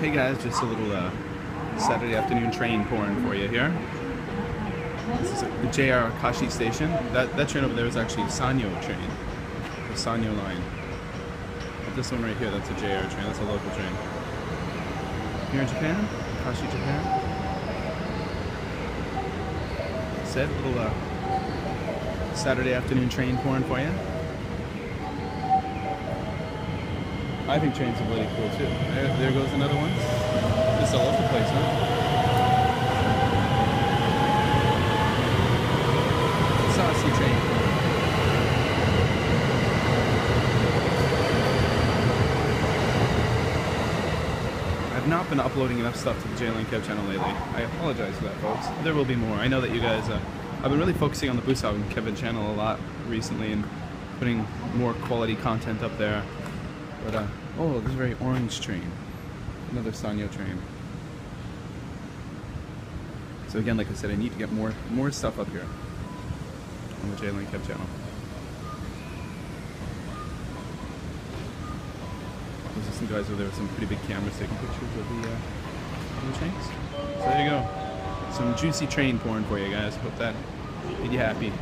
Hey guys, just a little Saturday afternoon train pouring for you here. This is the JR Kashi station. That train over there is actually a Sanyo train, the Sanyo line. But this one right here, that's a JR train. That's a local train. Here in Japan, Kashi, Japan. Said a little Saturday afternoon train pouring for you. I think trains are really cool too. There goes another one. Just all over the place, huh? Saucy train. I've not been uploading enough stuff to the jlandkev channel lately. I apologize for that, folks. There will be more. I know that you guys. I've been really focusing on the jlandkev channel a lot recently and putting more quality content up there. But, oh, this is a very orange train. Another Sanyo train. So again, like I said, I need to get more stuff up here on the jlandkev channel. There's some guys over there with some pretty big cameras taking pictures of the trains. So there you go. Some juicy train pouring for you guys. Hope that made you happy.